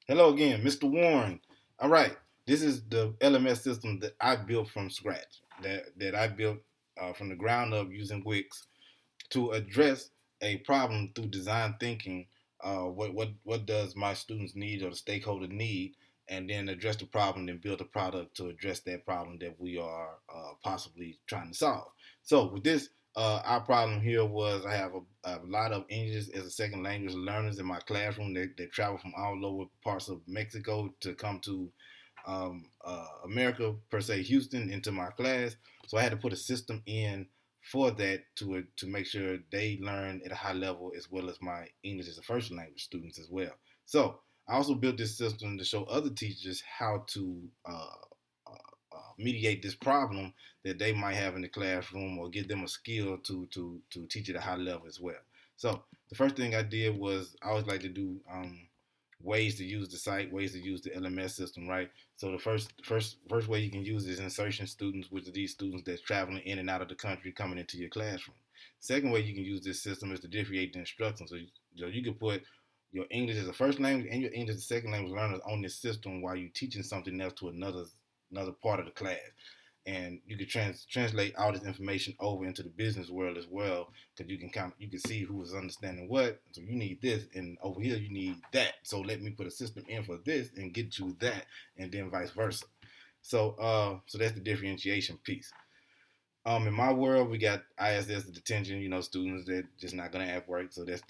Hello again, Mr. Warren. All right, this is the LMS system that I built from scratch, that I built from the ground up using Wix to address a problem through design thinking. What does my students need or the stakeholder need, and then address the problem and build a product to address that problem that we are possibly trying to solve. So with this, our problem here was I have a lot of English as a second language learners in my classroom. They travel from all over parts of Mexico to come to America, per se, Houston, into my class. So I had to put a system in for that to make sure they learn at a high level as well as my English as a first language students as well. So I also built this system to show other teachers how to mediate this problem that they might have in the classroom or give them a skill to teach at a high level as well. So the first thing I did was I always like to do ways to use the site, ways to use the LMS system, right? So the first way you can use is insertion students, which are these students that's traveling in and out of the country coming into your classroom. Second way you can use this system is to differentiate the instructions. So you can put your English as a first language and your English as a second language learners on this system while you're teaching something else to another part of the class. And you can translate all this information over into the business world as well, because you can see who is understanding what. So you need this, and over here you need that. So let me put a system in for this and get you that, and then vice versa. So that's the differentiation piece. In my world, we got ISS detention, students that just not gonna act right. So that's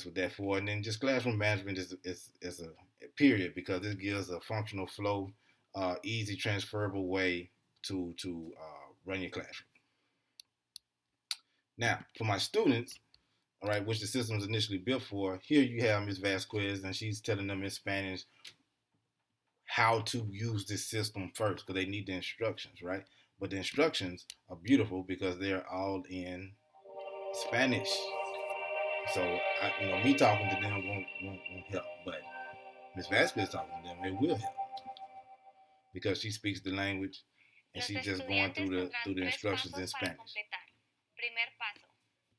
what that's for. And then just classroom management is a period, because it gives a functional flow, easy transferable way to run your classroom. Now, for my students, all right, which the system was initially built for, here you have Ms. Vasquez, and she's telling them in Spanish how to use this system first, because they need the instructions, right? But the instructions are beautiful because they're all in Spanish. So, me talking to them won't help, but Ms. Vasquez talking to them, it will help because she speaks the language and Los she's just going estudiantes through tendrán the tres instructions in pasos para Spanish. completar. Primer paso.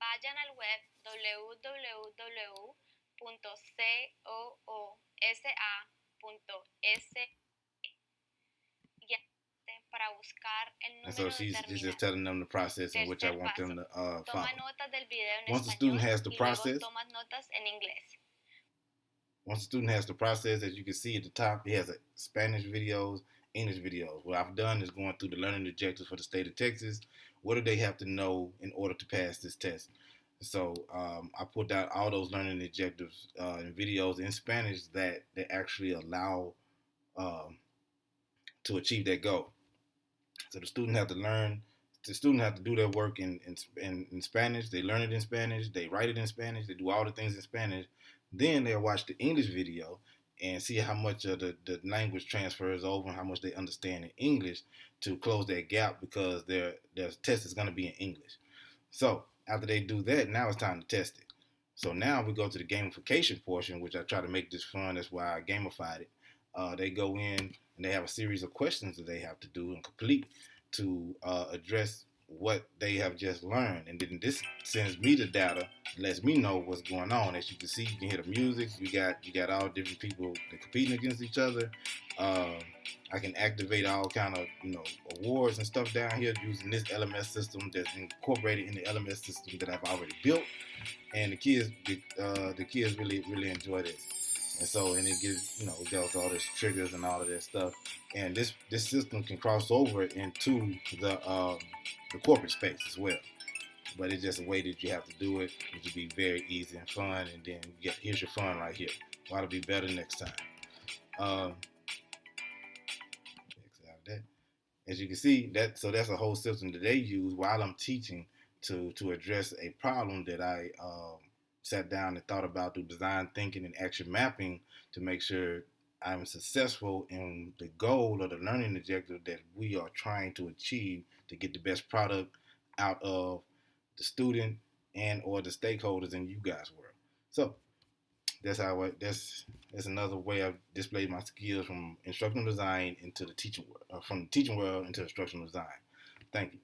Vayan al web www.coosa.se y para buscar el And so número she's just determinado. telling them the process in which I Tercer want paso. them to follow. Toma notas del video en Once the student español has the y luego process, tomas notas en inglés. Once the student has the process, as you can see at the top, it has a Spanish videos, English videos. What I've done is going through the learning objectives for the state of Texas. What do they have to know in order to pass this test? So I put out all those learning objectives and videos in Spanish that actually allow um, to achieve that goal. So the student have to learn. The student have to do their work in Spanish. They learn it in Spanish. They write it in Spanish. They do all the things in Spanish. Then they'll watch the English video and see how much of the language transfers over and how much they understand in English to close that gap, because their test is going to be in English. So after they do that, now it's time to test it. So now we go to the gamification portion, which I try to make this fun. That's why I gamified it. They go in and they have a series of questions that they have to do and complete to address what they have just learned. And then this sends me the data, lets me know what's going on. As you can see, you can hear the music. You got all different people that competing against each other. Uh, I can activate all kind of awards and stuff down here using this LMS system that's incorporated in the LMS system that I've already built. And the kids really enjoy this. And it gives it does all this triggers and all of that stuff. And this system can cross over into the corporate space as well. But it's just a way that you have to do it, which will be very easy and fun. And then here's your fun right here. Why to be better next time. Um, As you can see, that's a whole system that they use while I'm teaching to address a problem that I sat down and thought about through design thinking and action mapping to make sure I'm successful in the goal or the learning objective that we are trying to achieve to get the best product out of the student and or the stakeholders in you guys' world. So that's another way I've displayed my skills from instructional design into the teaching world, from the teaching world into instructional design. Thank you.